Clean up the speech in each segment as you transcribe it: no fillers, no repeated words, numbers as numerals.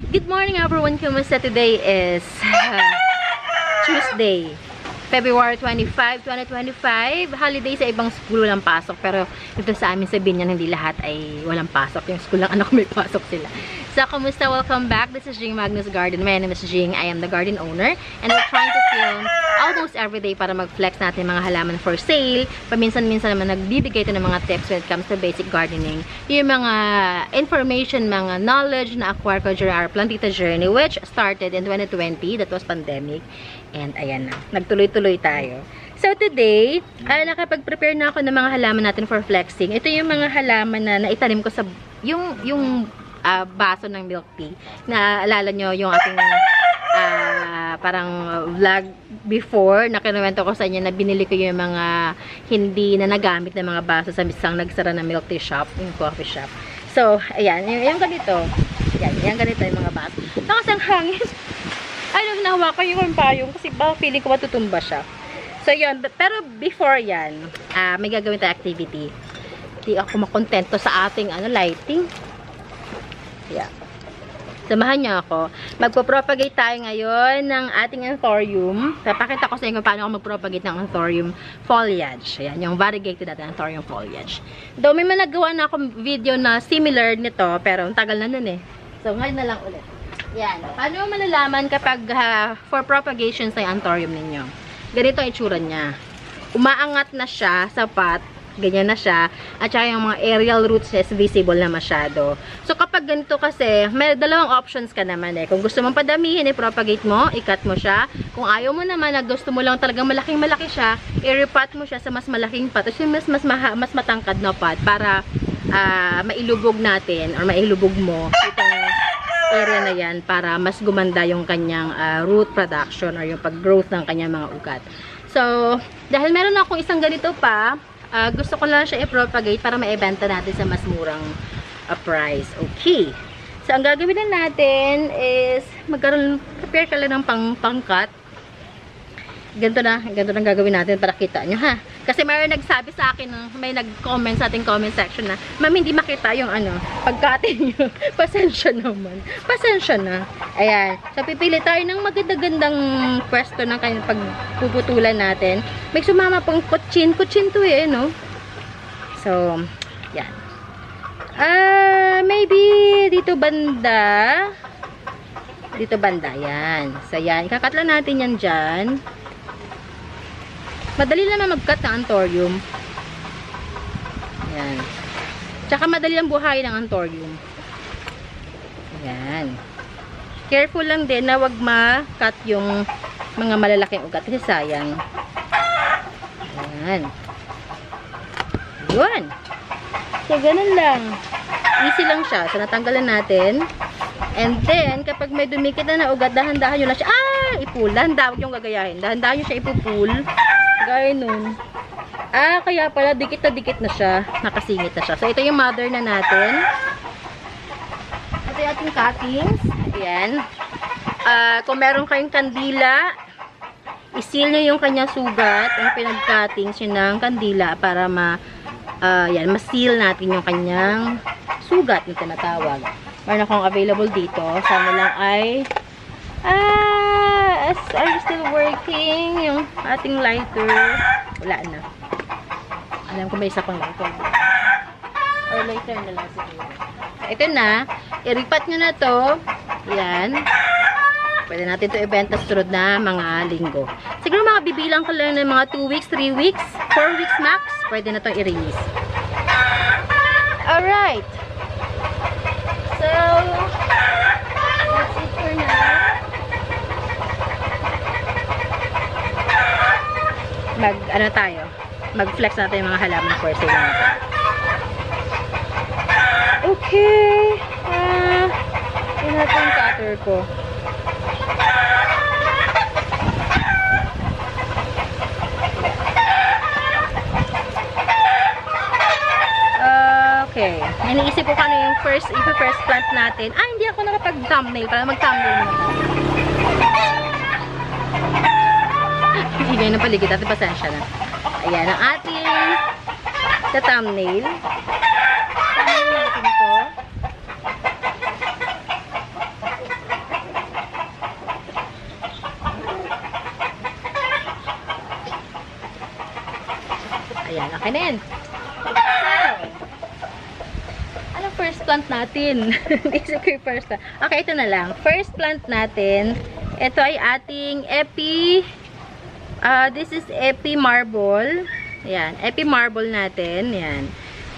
Good morning everyone! Kumusta? Today is Tuesday, February 25, 2025. Holiday sa ibang school walang pasok. Pero ito sa amin sa Binyan, hindi lahat ay walang pasok. Yung school lang anak ko may pasok sila. So, kumusta? Welcome back. This is Jing Magnus Garden. My name is Jing. I am the garden owner. And we're trying to film almost every day para mag-flex natin mga halaman for sale. Paminsan-minsan naman nagbibigay ito ng mga tips when it comes to basic gardening. Yung mga information, mga knowledge na acquire ko during our Plantita journey, which started in 2020. That was pandemic. And ayan na. Nagtuloy-tuloy tayo. So today, nakapag-prepare na ako ng mga halaman natin for flexing. Ito yung mga halaman na naitanim ko sa yung baso ng milk tea. Naalala nyo yung ating parang vlog before na kinuwento ko sa inyo na binili ko yung mga hindi na nagamit na mga baso sa isang nagsara na milk tea shop, yung coffee shop. So, ayan, yung ganito. Yan ganito yung mga baso. Tapos ang hangin. Ay, nahawakan yung payong kasi ba feeling ko matutumba siya. So, yun. Pero before yan, may gagawin tayo activity. Hindi ako makontento sa ating lighting. Yeah. Samahan niyo ako. Magpo-propagate tayo ngayon ng ating anthurium. Papakita ko sa inyo paano ako mag-propagate ng anthurium foliage. Ayan, yung variegated natin anthurium foliage. Though may managawa na akong video na similar nito, pero ang tagal na nun eh. So, ngayon na lang ulit. Yan. Paano mo malalaman kapag for propagation sa anthurium ninyo? Ganito ang itsura niya. Umaangat na siya sa pot. Ganyan na siya. At saka yung mga aerial roots is visible na masyado. So, kapag ganito kasi, may dalawang options ka naman eh. Kung gusto mong padamihin, i-propagate mo, i-cut mo siya. Kung ayaw mo naman, na gusto mo lang talagang malaking-malaki siya, i-repot mo siya sa mas malaking pot. Tapos yung mas matangkad na pot para mailubog natin or mailubog mo itong area na yan para mas gumanda yung kanyang root production or yung pag-growth ng kanyang mga ugat. So, dahil meron akong isang ganito pa, gusto ko lang siya i-propagate para maibenta natin sa mas murang price. Okay. So, ang gagawin na natin is prepare ka lang ng pangkat. Ganito na gagawin natin para kita nyo ha. Kasi mayroon nagsabi sa akin, may nag-comment sa ating comment section na, ma'am, hindi makita yung pagkatin nyo. Pasensya naman. Pasensya na. Ayan. So, pipili tayo ng maganda-gandang pwesto ng kanyang pagpuputulan natin. May sumama pang kutsin. Kutsin to eh, no? So, yan. Maybe dito banda. Dito banda, yan. So, yan. Ikakat lang natin yan dyan. Madali lang mag-cut ng anthurium. Ayan. Tsaka madali lang buhayin ng anthurium. Ayan. Careful lang din na wag ma-cut yung mga malalaking ugat kasi sayang. Ayan. Yun. So, ganun lang. Easy lang siya. So, natanggalan natin. And then, kapag may dumikit na ugat, dahan-dahan nyo lang siya. Ipul. Dahan-dahan yung gagayahin. Dahan-dahan nyo siya ipupul. Gaya nun. Kaya pala, dikit na siya. Nakasingit na siya. So, ito yung mother na natin. Ito yung ating cuttings. Ayan. Kung meron kayong kandila, isil nyo yung kanyang sugat, yung pinag-cuttings yun ng kandila para ma-seal natin yung kanyang sugat na tinatawag. Meron akong available dito. Sana lang ay are you still working? Yung ating lighter. Wala na. Alam ko may isa pang lighter. Or lighter na lang siguro. Ito na. I-repat nyo na to. Yan. Pwede natin to ibenta sa sunod na mga linggo. Siguro mga bibilang ko lang ng mga 2 weeks, 3 weeks, 4 weeks max. Pwede na to i-release. Alright. So, that's it for now. Mag-flex natin yung mga halaman for sale natin. Okay. Yun natin yung cutter ko. Okay. Iniisip ko kano yung first plant natin. Hindi ako nakapag-thumbnail. Para mag-thumbnail naman. Higay ng paligid natin. Pasensya na. Ayan, ang ating sa thumbnail. Thumbnail natin ito. Okay na yan. Anong first plant natin? Isip ko yung first plant. Okay, ito na lang. First plant natin, ito ay ating this is Epi Marble. Ayan, Epi Marble natin. Ayan.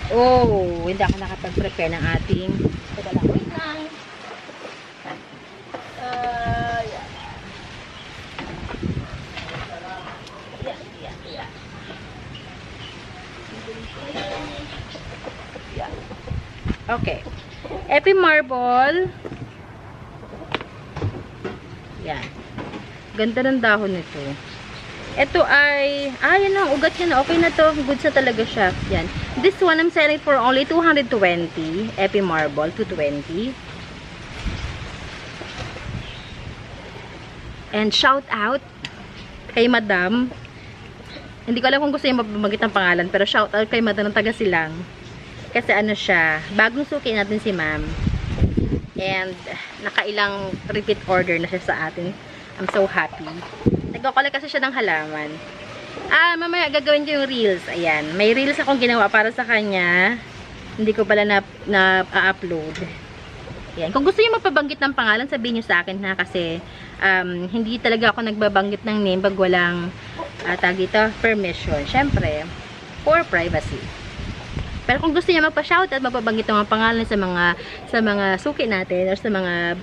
Oh, hindi ako nakapag-prepare ng ating. Teka lang, wait lang. Okay. Epi Marble. Yan. Ganda ng dahon nito. Ito ay, yan ang ugat niya na. Okay na to. Goods na talaga siya. Yan. This one I'm selling for only 220. Epi Marble, 220. And shout out kay Madam. Hindi ko alam kung gusto niya mabagit ang pangalan, pero shout out kay Madam ng taga Silang. Kasi ano siya, bagong suki natin si ma'am. And nakailang repeat order na siya sa atin. I'm so happy. Nagko-collect kasi siya ng halaman. Mamaya gagawin ko yung reels. Ayan, may reels akong ginawa para sa kanya. Hindi ko pala na-upload. Ayan, kung gusto niyo magpabanggit ng pangalan, sabihin niyo sa akin ha, kasi hindi talaga ako nagbabanggit ng name pag walang tag dito, permission. Syempre, for privacy. Pero kung gusto niya magpa-shoutout, magpabanggit ng mga pangalan sa mga suki natin or sa mga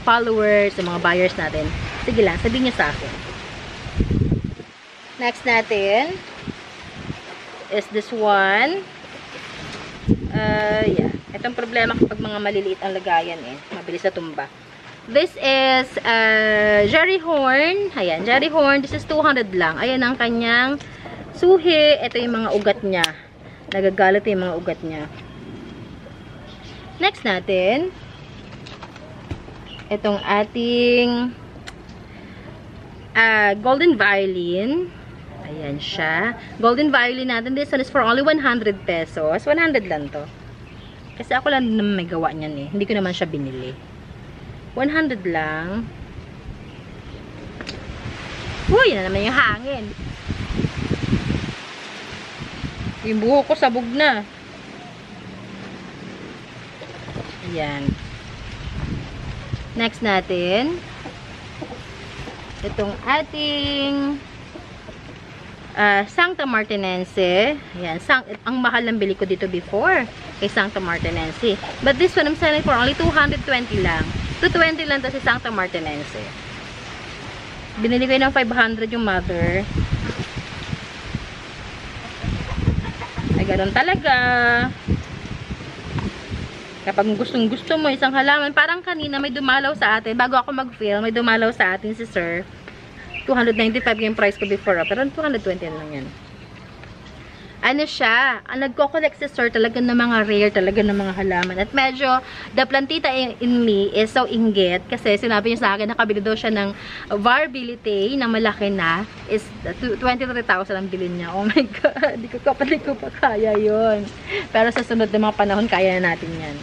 followers, sa mga buyers natin, sige lang, sabihin niyo sa akin. Next natin is this one. Yeah. Itong problema kapag mga maliliit ang lagayan mabilis na tumba. This is Jerry Horn. Ayan, Jerry Horn. This is 200 lang. Ayan ang kanyang suhi. Ito yung mga ugat niya. Nagagalat yung mga ugat niya. Next natin, itong ating golden violin. Ayan siya. Golden violin natin. This one is for only 100 pesos. 100 lang to. Kasi ako lang naman may gawa niyan Hindi ko naman siya binili. 100 lang. Uy, yan naman yung hangin. Yung buho ko sabog na. Ayan. Next natin, itong ating Sancta Martinense. Ayan. Ang mahal ng bili ko dito before kay Sancta Martinense. But this one I'm selling for only 220 lang. 220 lang to si Sancta Martinense. Binili ko yun ng 500 yung mother. Ganun talaga. Kapag gustong-gusto mo isang halaman, parang kanina may dumalaw sa atin, bago ako mag-film, may dumalaw sa atin si Sir. 295 yung price ko before, pero 220 lang yan. Ano siya, ang nagko-collect si Sir talaga ng mga rare, talaga ng mga halaman. At medyo, the plantita in me is so inggit, kasi sinabi niya sa akin, nakabili daw siya ng varbilite, na malaki na, is 23,000 ang bilhin niya. Oh my God, di ko pa kaya yun. Pero sa sunod na mga panahon, kaya na natin yan.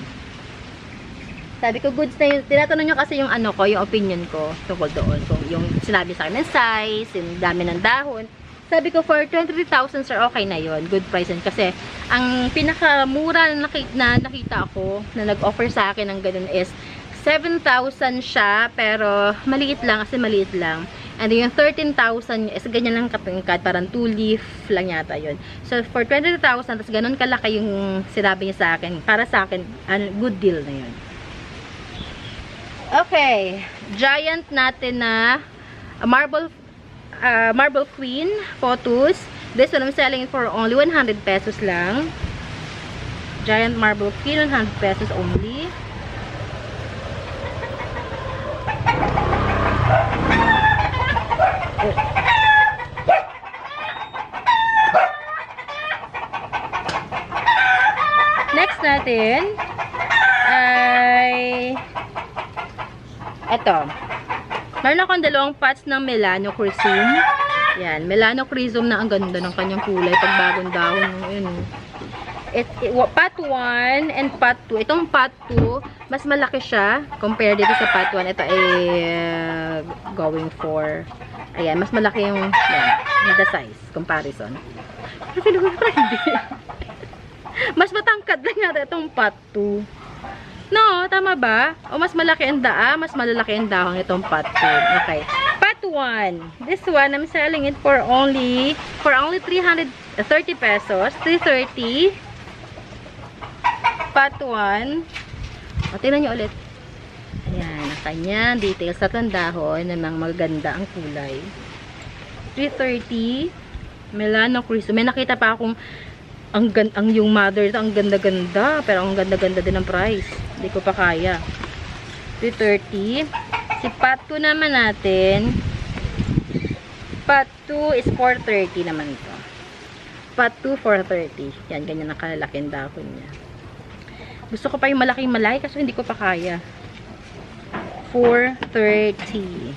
Sabi ko, goods na yun. Tinatanong nyo kasi yung ano ko, yung opinion ko tungkol doon. Kung yung sinabi sa akin ng size, yung dami ng dahon. Sabi ko, for 23,000 sir, okay na yon, good price yun. Kasi, ang pinakamura na nakita ko, na nag-offer sa akin ng ganun is, 7,000 siya, pero maliit lang, kasi maliit lang. And yung 13,000 is ganyan lang katingkad, parang 2 leaf lang yata yun. So, for 20,000, tapos ganun kalaki yung sinabi niya sa akin. Para sa akin, good deal na yun. Okay, giant natin na Marble Queen photos. This one I'm selling for only 100 pesos lang. Giant Marble Queen, 100 pesos only. Next natin ay ito. Meron akong dalawang pots ng Melanochrysum. Yan, Melanochrysum na ang ganda ng kanyang kulay pag bagong dahon. Yun. Pot 1 and pot 2. Itong pot 2, Mas malaki siya compare dito sa part 1. Ito ay going for, ayan, mas malaki yung, yan, the size comparison. Pero feeling ko parang hindi. Mas matangkad lang yata itong part 2. No, tama ba? O mas malaki ang mas malalaki ang dahon itong part 2. Okay. Part 1. This one, I'm selling it for only 330 pesos. 330. Part 1. O, tingnan nyo ulit. Ayan, ang kanyang details. Tatlong dahon na maganda ang kulay. 330. Melano Cristo. May nakita pa akong ang yung mother ito, ang ganda-ganda. Pero ang ganda-ganda din ang price. Hindi ko pa kaya. 330. Si part 2 naman natin. Part 2 is 430 naman ito. Part 2, 430. Yan, ganyan ang kalalaking dahon niya. Gusto ko pa yung malaking malay kasi hindi ko pa kaya. 430.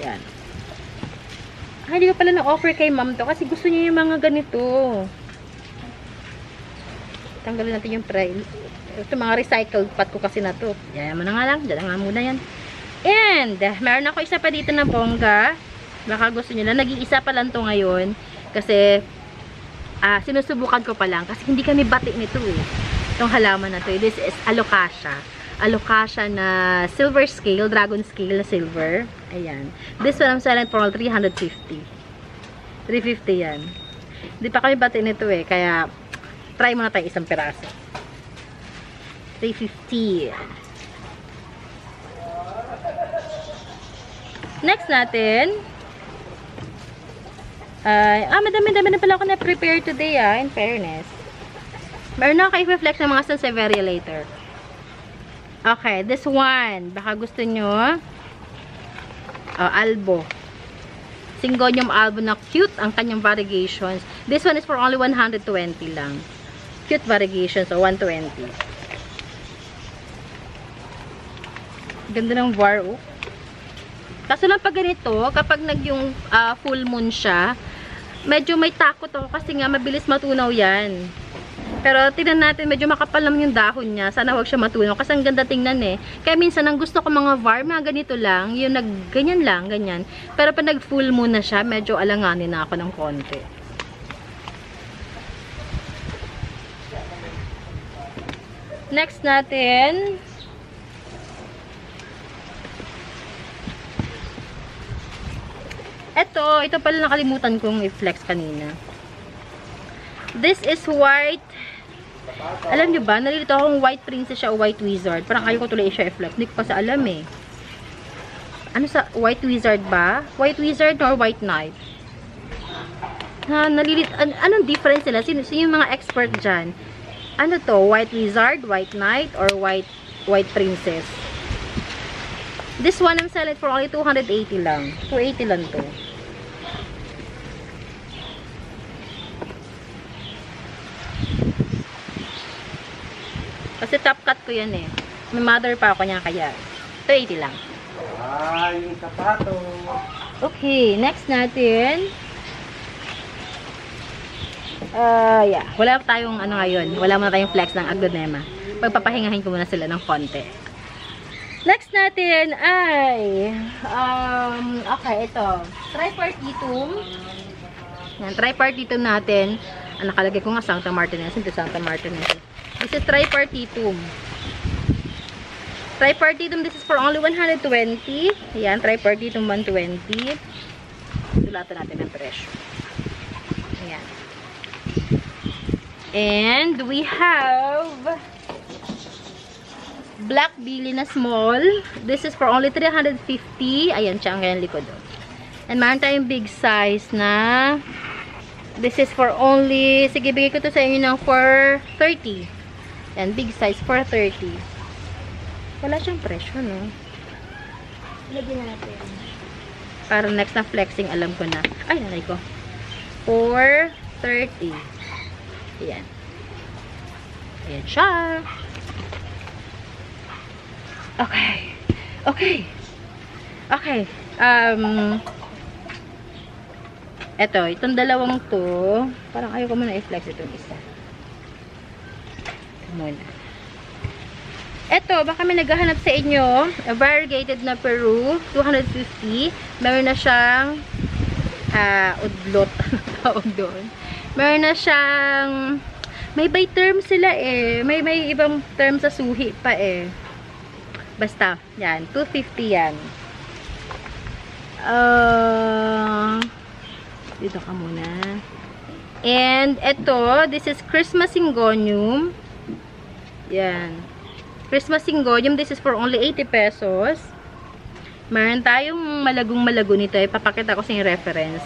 Yan. Hindi ko pala na-offer kay ma'am to kasi gusto niya yung mga ganito. Tanggalin natin yung price. Ito mga recycled pot ko kasi na to. Yan mo na nga lang. Diyan nga muna yan. And, meron ako isa pa dito na bongga. Baka gusto nyo lang. Nag-iisa pa lang to ngayon. Kasi, sinusubukan ko pa lang. Kasi hindi kami bati nito eh. Itong halaman na to. This is alocasia. Alocasia na silver scale. Dragon scale na silver. Ayan. This one I'm selling for 350. 350 yan. Hindi pa kami bati nito eh. Kaya, try muna tayo isang piraso. 350. Next natin. Madami-dami na pala ako na-prepare today in fairness. Meron na ako i-flex ng mga Sansevieria later. Okay, this one. Baka gusto nyo. Albo. Syngonium albo na cute ang kanyang variegations. This one is for only 120 lang. Cute variegations, so 120. Ganda ng var, oh. Kaso lang pag ganito, kapag yung full moon siya, medyo may takot ako kasi nga mabilis matunaw yan. Pero tingnan natin, medyo makapal naman yung dahon niya. Sana huwag siya matunaw kasi ang ganda tingnan eh. Kaya minsan, ang gusto ko mga var, mga ganito lang, yung ganyan lang, ganyan. Pero pag nag full moon na siya, medyo alanganin na ako ng konti. Next natin, ito pala nakalimutan kong i-flex kanina. This is white. Alam nyo ba, nalilito akong white princess siya o white wizard. Parang ayaw ko tuloy siya i-flex. Hindi ko pa sa alam eh. Ano sa white wizard ba? White wizard or white knight? Anong difference nila? Sino yung mga expert dyan? Ano to? White wizard, white knight, or white princess? This one I'm selling for only 280 lang. 280 lang to. Kasi top cut ko yan eh. May mother pa ako niya kaya 280 lang. Yung sapato. Okay, next natin. Yeah. Wala tayong ano ngayon. Wala muna tayong flex ng aglonema. Pagpapahingahin ko muna sila ng konti. Next natin ay okay, ito. Tripartitum. Yan, tripartitum natin. Ang nakalagay ko nga Santa Martinez. Ito Santa Martinez. This is tripartitum. Tripartitum, this is for only 120. Ayan, tripartitum 120. Sulatan natin ang presyo. Ayan. And we have Black Billy na small. This is for only 350. Ayan siya ang ganyan likod. And meron tayong big size na this is for only, sige, bigay ko to sa inyo ng 430. Ayan, big size, 430. Wala siyang presyo, no? Lagyan natin. Para next na flexing, alam ko na. Ay, nanay ko. 430. Ayan. Ayan siya. Okay. Okay. Okay. Itong dalawang to, parang ayaw ko muna i-flex itong isa. muna. Ito, baka may naghahanap sa inyo. A variegated na Peru, 250. Meron na siyang udlot. Tawag doon. Meron na siyang may by term sila eh. May ibang term sa suhi pa eh. Basta, yan. 250 yan. Dito ka muna. And ito, this is Christmas Syngonium. Yan. Christmas Syngonium, this is for only 80 pesos. Meron tayong malagong-malago nito. Ipapakita ko sa yung reference.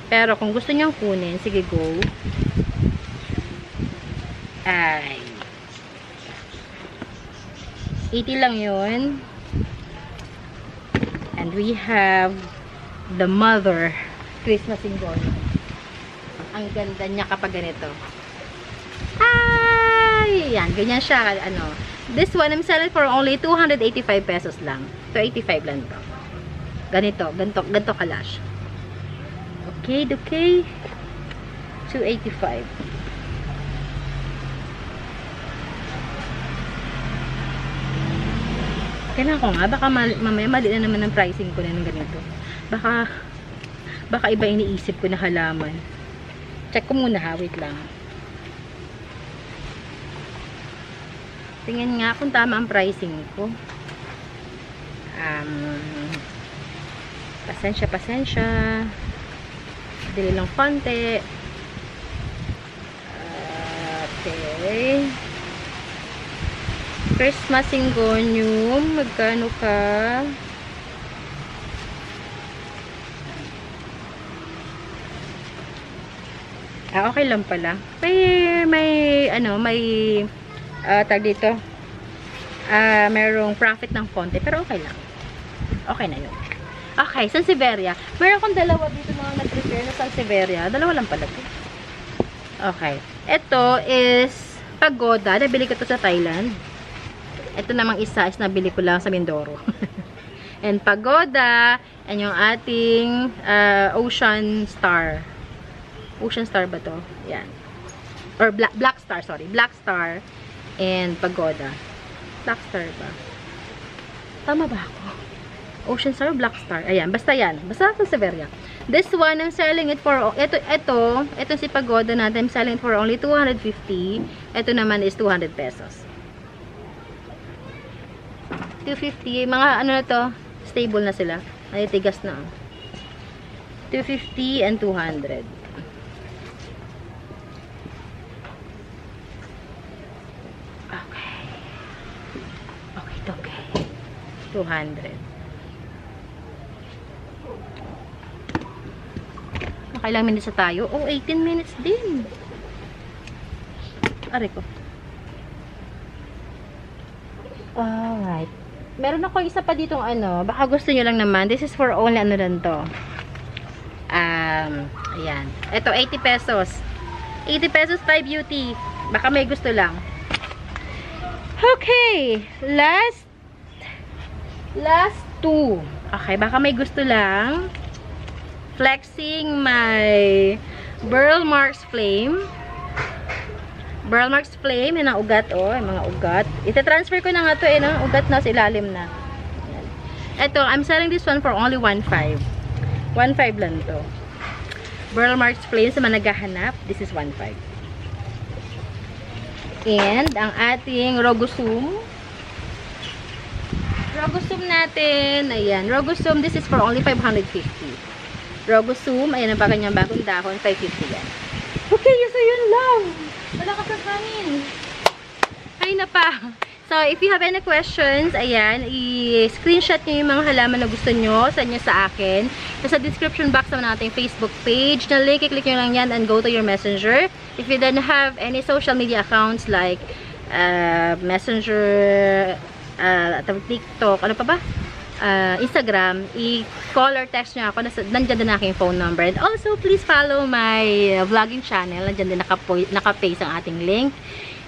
Pero kung gusto nyo kunin, sige go. Ay. 80 lang yun. And we have the mother Christmas Syngonium. Ang ganda niya kapag ganito. Ay! Yan, ganyan siya. Ano. This one, I'm selling for only 285 pesos lang. 285 lang to. Ganito kalash. Okay. 285. Kailangan ko nga, baka mamaya mali na naman ang pricing ko na ng ganito. Baka iba iniisip ko na halaman. Check ko muna ha, wait lang. Tingnan nga kung tama ang pricing ko. Pasensya. Dili lang konti. Okay. Christmas Syngonium. Magkano ka? Okay lang pala. May tag dito. Merong profit ng konti. Pero okay lang. Okay na yun. Okay, Sansevieria. Meron akong dalawa dito mga nag-prepare na Sansevieria. Dalawa lang pala. Okay. Ito is Pagoda. Nabili ko to sa Thailand. Ito namang isa is nabili ko lang sa Mindoro. And Pagoda. And yung ating Ocean Star. Ocean Star ba to? Yan. Or Black Star, sorry. Black Star and Pagoda. Black Star ba? Tama ba ako? Ocean Star, Black Star. Ayan, basta yan. Basta sa Sansevieria. This one, I'm selling it for, ito si Pagoda natin, I'm selling it for only 250. Ito naman is 200 pesos. 250. Mga ano na to, stable na sila. Nalitigas na. 250 and 200. Okay. 200. Nakailang minutes na tayo? Oh, 18 minutes din. Aray ko. Alright. Meron ako isa pa ditong ano. Baka gusto nyo lang naman. This is for only ano lang to. Ayan. Ito, 80 pesos. 80 pesos, 5 beauty. Baka may gusto lang. Okay, last two. Okay, baka may gusto lang. Flexing my Burl Marks Flame. Burl Marks Flame, yan ang ugat, oh, yung mga ugat. Ita-transfer ko na nga to, no? Ugat na, sa ilalim na. Ito, I'm selling this one for only 1.5. 1.5 lang to. Burl Marks Flame, sa mga naghahanap, this is 1.5. And, ang ating Rogosum. Rogosum natin. Ayan. Rogosum, this is for only 550. Rogosum, ayan ang pa kanyang bagong dahon. 550 yan. Okay, so yun lang. Wala ka sa hangin. Ay na pa. So, if you have any questions, ayan, i-screenshot nyo yung mga halaman na gusto nyo, send nyo sa akin. Nasa description box naman natin Facebook page. Na link, i-click nyo lang yan and go to your messenger. If you don't have any social media accounts like Messenger, TikTok, ano pa ba? Instagram, i-call or text nyo ako. Nandiyan din aking phone number. And also, please follow my vlogging channel. Nandiyan din naka-paste ang ating link.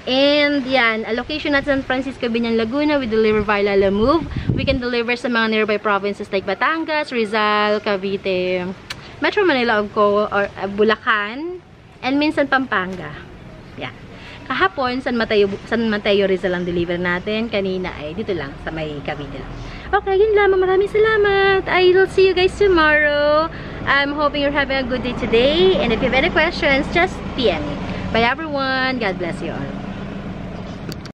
And yan, allocation natin San Francisco, Binyan, Laguna. We deliver via Lala Move. We can deliver sa mga nearby provinces like Batangas, Rizal, Cavite, Metro Manila, or Bulacan, and minsan Pampanga. Yeah. Kahapon, San Mateo Rizal ang deliver natin. Kanina ay dito lang sa may Cavite lang. Okay, yun lamang. Maraming salamat. I will see you guys tomorrow. I'm hoping you're having a good day today. And if you have any questions, just PM me. Bye everyone. God bless you all.